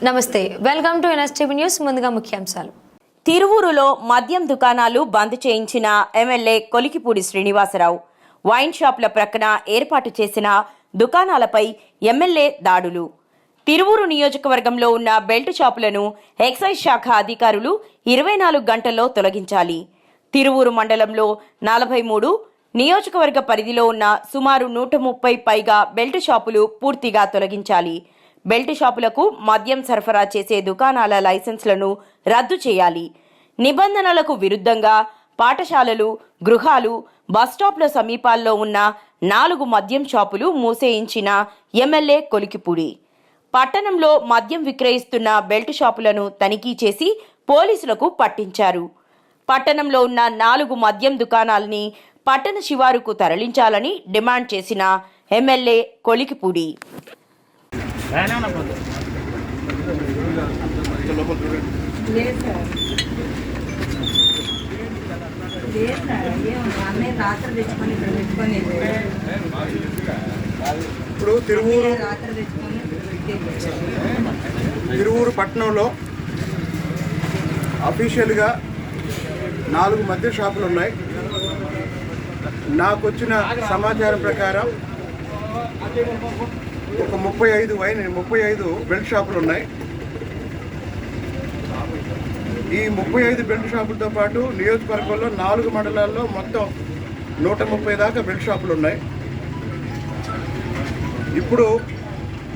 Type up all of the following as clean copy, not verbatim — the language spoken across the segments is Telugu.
నమస్తే, వెల్కమ్ టు ఎన్ఎస్టీవీ న్యూస్. ముందుగా ముఖ్యాంశాలు. తిరువూరులో మద్యం దుకాణాలు బంద్ చేయించిన ఎమ్మెల్యే కొలికిపూడి శ్రీనివాసరావు. వైన్ షాపుల ప్రక్కన ఏర్పాటు చేసిన దుకాణాలపై ఎమ్మెల్యే దాడులు. తిరువూరు నియోజకవర్గంలో ఉన్న బెల్ట్ షాపులను ఎక్సైజ్ శాఖ అధికారులు 24 గంటల్లో తొలగించాలి. తిరువూరు మండలంలో 43, నియోజకవర్గ పరిధిలో ఉన్న సుమారు 130 పైగా బెల్ట్ షాపులు పూర్తిగా తొలగించాలి. బెల్ట్ షాపులకు మద్యం సరఫరా చేసే దుకాణాల లైసెన్స్లను రద్దు చేయాలి. నిబంధనలకు విరుద్ధంగా పాఠశాలలు, గృహాలు, బస్టాప్ల సమీపాల్లో ఉన్న 4 మద్యం షాపులు మూసేయించిన ఎమ్మెల్యే కొలికిపూడి. పట్టణంలో మద్యం విక్రయిస్తున్న బెల్ట్ షాపులను తనిఖీ చేసి పోలీసులకు పట్టించారు. పట్టణంలో ఉన్న 4 మద్యం దుకాణాలని పట్టణ శివారుకు తరలించాలని డిమాండ్ చేసిన ఎమ్మెల్యే కొలికిపూడి. ఇప్పుడు తిరువూరు పట్టణంలో అఫీషియల్గా 4 మద్య షాపులు ఉన్నాయి. నాకు వచ్చిన సమాచారం ప్రకారం ఒక 35 బెల్ట్ షాపులు ఉన్నాయి. ఈ 35 బెల్ట్ షాపులతో పాటు నియోజకవర్గంలో 4 మండలాల్లో మొత్తం 130 దాకా బెల్ట్ షాపులు ఉన్నాయి. ఇప్పుడు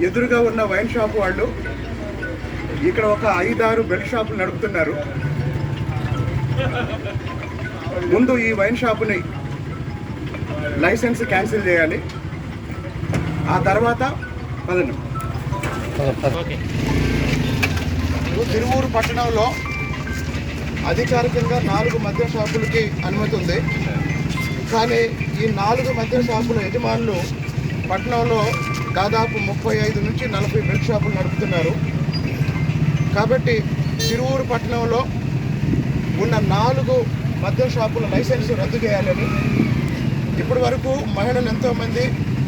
ఎదురుగా ఉన్న వైన్ షాపు వాళ్ళు ఇక్కడ ఒక 5-6 బెల్ట్ షాపులు నడుపుతున్నారు. ముందు ఈ వైన్ షాపుని లైసెన్స్ క్యాన్సిల్ చేయాలి. ఆ తర్వాత తిరువూరు పట్టణంలో అధికారికంగా 4 మద్యం షాపులకి అనుమతి ఉంది. కానీ ఈ 4 మద్యం షాపుల యజమానులు పట్టణంలో దాదాపు 35 నుంచి 40 బెల్ట్ షాపులు నడుపుతున్నారు. కాబట్టి తిరువూరు పట్టణంలో ఉన్న 4 మద్యం షాపుల లైసెన్స్ రద్దు చేయాలని ఇప్పటి వరకు మహిళలు ఎంతోమంది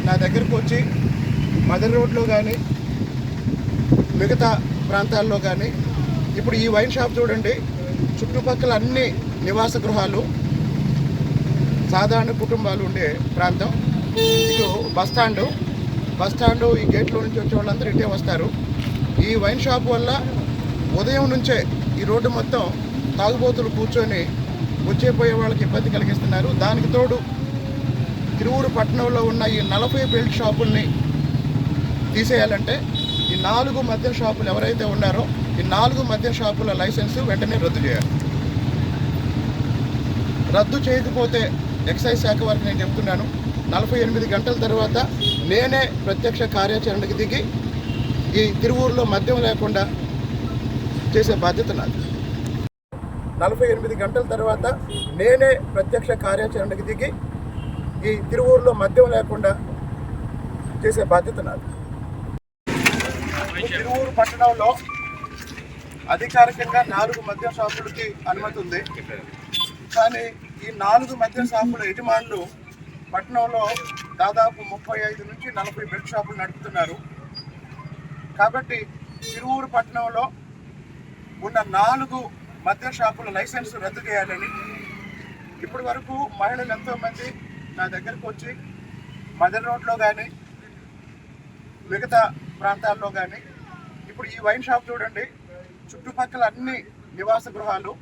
నా దగ్గరకు వచ్చి మదర్ రోడ్లో కానీ మిగతా ప్రాంతాల్లో కానీ, ఇప్పుడు ఈ వైన్ షాప్ చూడండి, చుట్టుపక్కల అన్ని నివాస గృహాలు, సాధారణ కుటుంబాలు ఉండే ప్రాంతం. ఇటు బస్టాండు ఈ గేట్లో నుంచి వచ్చే వాళ్ళందరూ ఇటే వస్తారు. ఈ వైన్ షాప్ వల్ల ఉదయం నుంచే ఈ రోడ్డు మొత్తం తాగుబోతులు కూర్చొని వచ్చేపోయే వాళ్ళకి ఇబ్బంది కలిగిస్తున్నారు. దానికి తోడు తిరువూరు పట్టణంలో ఉన్న ఈ 40 బెల్ట్ షాపుల్ని తీసేయాలంటే ఈ 4 మద్యం షాపులు ఎవరైతే ఉన్నారో ఈ 4 మద్యం షాపుల లైసెన్స్ వెంటనే రద్దు చేయాలి. రద్దు చేయకపోతే ఎక్సైజ్ శాఖ వారికి నేను చెప్తున్నాను, 48 గంటల తర్వాత నేనే ప్రత్యక్ష కార్యాచరణకు దిగి ఈ తిరువూరులో మద్యం లేకుండా చేసే బాధ్యత నాది. 48 గంటల తర్వాత నేనే ప్రత్యక్ష కార్యాచరణకు దిగి ఈ తిరువూరులో మద్యం లేకుండా చేసే బాధ్యత నాది. తిరువూరు పట్టణంలో అధికారికంగా 4 మద్యం షాపులకి అనుమతి ఉంది. కానీ ఈ 4 మద్యం షాపుల యజమానులు పట్టణంలో దాదాపు 35 నుంచి 40 బెల్ట్ షాపులు నడుపుతున్నారు. కాబట్టి తిరువూరు పట్టణంలో ఉన్న 4 మద్యం షాపుల లైసెన్స్ రద్దు చేయాలని ఇప్పటి వరకు మహిళలు ఎంతోమంది నా దగ్గరకు వచ్చి మదర్ రోడ్లో కానీ మిగతా ప్రాంతాల్లో కానీ, ఇప్పుడు ఈ వైన్ షాప్ చూడండి, చుట్టుపక్కల అన్ని నివాస గృహాలు,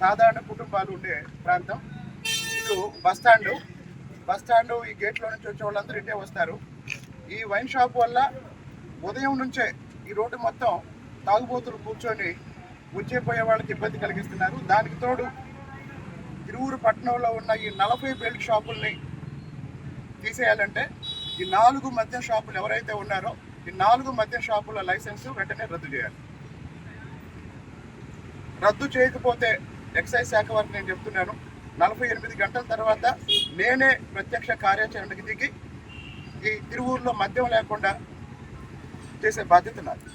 సాధారణ కుటుంబాలు ఉండే ప్రాంతం. ఇటు బస్టాండు ఈ గేట్లో నుంచి వచ్చే వాళ్ళందరూ ఇటే వస్తారు. ఈ వైన్ షాప్ వల్ల ఉదయం నుంచే ఈ రోడ్డు మొత్తం తాగుబోతులు కూర్చొని వచ్చేపోయే వాళ్ళకి ఇబ్బంది కలిగిస్తున్నారు. దానికి తోడు తిరువూరు పట్టణంలో ఉన్న ఈ 40 బెల్ట్ షాపుల్ని తీసేయాలంటే ఈ 4 మద్యం షాపులు ఎవరైతే ఉన్నారో ఈ 4 మద్యం షాపుల లైసెన్స్ వెంటనే రద్దు చేయాలి. రద్దు చేయకపోతే ఎక్సైజ్ శాఖ వారికి నేను చెప్తున్నాను, 48 గంటల తర్వాత నేనే ప్రత్యక్ష కార్యాచరణకు దిగి ఈ తిరువూరులో మద్యం లేకుండా చేసే బాధ్యత నాది.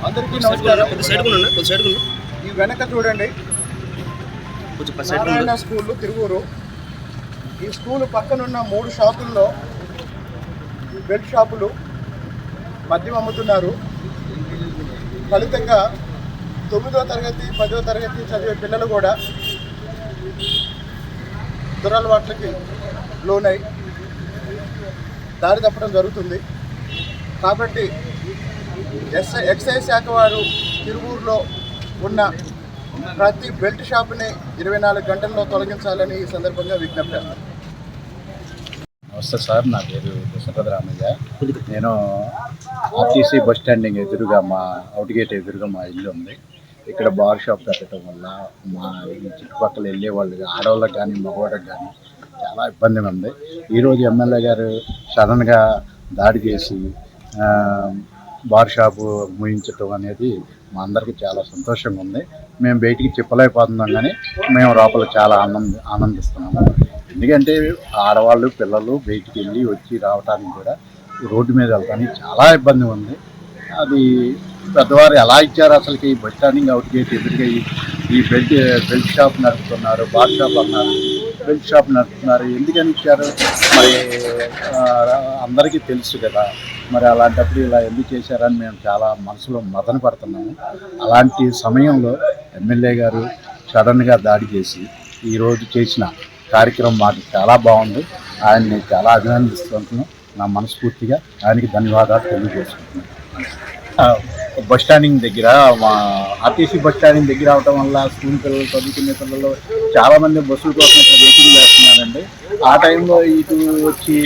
అందరికీ నమస్కారం. ఈ వెనక చూడండి, నారాయణ స్కూల్ తిరువూరు. ఈ స్కూల్ పక్కనున్న 3 షాపుల్లో బెల్ట్ షాపులు మద్యం అమ్ముతున్నారు. ఫలితంగా 9వ తరగతి 10వ తరగతి చదివే పిల్లలు కూడా దురలవాట్లకి లోనై దారి తప్పడం జరుగుతుంది. కాబట్టి ఎక్సైజ్ శాఖ వారు తిరువూరులో ఉన్న ప్రతి బెల్ట్ షాప్ని 24 గంటల్లో తొలగించాలని ఈ సందర్భంగా విజ్ఞప్తి చేస్తాను. నమస్తే సార్, నా పేరు సుభద్రామయ్య. నేను ఆర్టీసీ బస్ స్టాండింగ్ ఎదురుగా మా అవుట్ గేట్ ఎదురుగా మా ఇల్లు ఉంది. ఇక్కడ బార్ షాప్ పెట్టడం వల్ల మా చుట్టుపక్కల వెళ్ళే వాళ్ళు ఆడవాళ్ళకి కానీ మగవాళ్ళకి కానీ చాలా ఇబ్బందిగా ఉంది. ఈరోజు ఎమ్మెల్యే గారు సడన్గా దాడి చేసి బార్ షాపు ముయించడం అనేది మా అందరికీ చాలా సంతోషంగా ఉంది. మేము బయటికి చెప్పలేకపోతున్నాం, కానీ మేము లోపల చాలా ఆనందిస్తున్నాము. ఎందుకంటే ఆడవాళ్ళు పిల్లలు బయటికి వెళ్ళి వచ్చి రావడానికి కూడా రోడ్డు మీద వెళ్ళడానికి చాలా ఇబ్బంది ఉంది. అది పెద్దవారు ఎలా ఇచ్చారు అసలుకి? బస్ స్టాండింగ్ అవుట్ గేట్ ఎదురుగా ఈ బెల్ట్ షాప్ నడుపుతున్నారు, బార్ షాప్ అన్నారు, బెల్ట్ షాప్ నడుపుతున్నారు. ఎందుకని ఇచ్చారు మరి అందరికీ తెలుసు కదా. మరి అలాంటప్పుడు ఇలా ఎందుకు చేశారని మేము చాలా మనసులో మదన పడుతున్నాము. అలాంటి సమయంలో ఎమ్మెల్యే గారు సడన్గా దాడి చేసి ఈరోజు చేసిన కార్యక్రమం మాకు చాలా బాగుంది. ఆయన్ని చాలా అభినందిస్తున్నాను. నా మనస్ఫూర్తిగా ఆయనకి ధన్యవాదాలు తెలియజేసుకుంటున్నాను. బస్ స్టాండింగ్ దగ్గర మా ఆర్టీసీ బస్ స్టాండింగ్ దగ్గర అవటం వల్ల స్కూల్ పిల్లలు, చదువుకునే పిల్లలు చాలామంది బస్సుల కోసం ఇక్కడ వెయిటింగ్ చేస్తున్నారండి. ఆ టైంలో ఇటు వచ్చి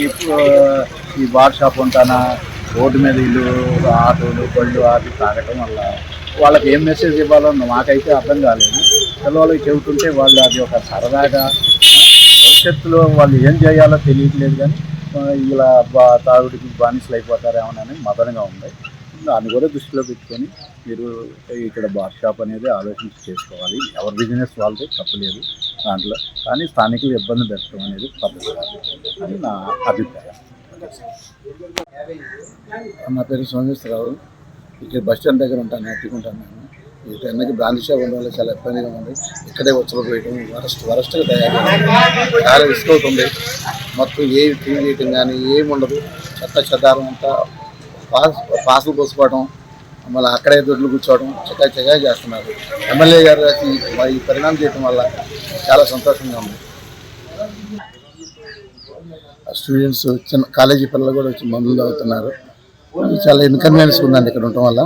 ఈ బార్ షాప్ ఉంటానా రోడ్డు మీద ఇల్లు ఆటోలు బళ్ళు ఆపి తాగటం వల్ల వాళ్ళకి ఏం మెసేజ్ ఇవ్వాలో మాకైతే అర్థం కాలేదు. పిల్లలకి చెబుతుంటే వాళ్ళు అది ఒక సరదాగా భవిష్యత్తులో వాళ్ళు ఏం చేయాలో తెలియట్లేదు, కానీ ఇలా తాగుడికి బానిసలు అయిపోతారేమోనని మదనగా ఉంది. దాన్ని కూడా దృష్టిలో పెట్టుకొని మీరు ఇక్కడ బార్ షాప్ అనేది ఆలోచించి చేసుకోవాలి. ఎవరి బిజినెస్ వాళ్ళతో తప్పలేదు దాంట్లో, కానీ స్థానికులు ఇబ్బంది పెట్టడం అనేది పద్ధతి అని నా అభిప్రాయం. నా పేరు సోమేశ్వరరావు. ఇక్కడ బస్ స్టాండ్ దగ్గర ఉంటాను, అట్టుకుంటాను. నేను ఈ టెన్కి బ్రాంచ్ షాప్ ఉండడం వల్ల చాలా ఇబ్బందిగా ఉంది. ఇక్కడే వచ్చలు పోయటం వరస్ట్గా తయారు చాలా రిస్క్ అవుతుంది. మొత్తం ఏ క్లీన్ చేయటం కానీ ఏమి ఉండదు. చెదారం అంతా పాసులు పోసుకోవడం, మళ్ళీ అక్కడే దొడ్లు కూర్చోవడం చక్కగా చేస్తున్నారు. ఎమ్మెల్యే గారు ఈ పరిణామం చేయడం వల్ల చాలా సంతోషంగా ఉంది. స్టూడెంట్స్ చిన్న కాలేజీ పిల్లలు కూడా వచ్చి మందులు తాగుతున్నారు. చాలా ఇన్కన్వీనియన్స్ ఉందండి ఇక్కడ ఉండటం వల్ల.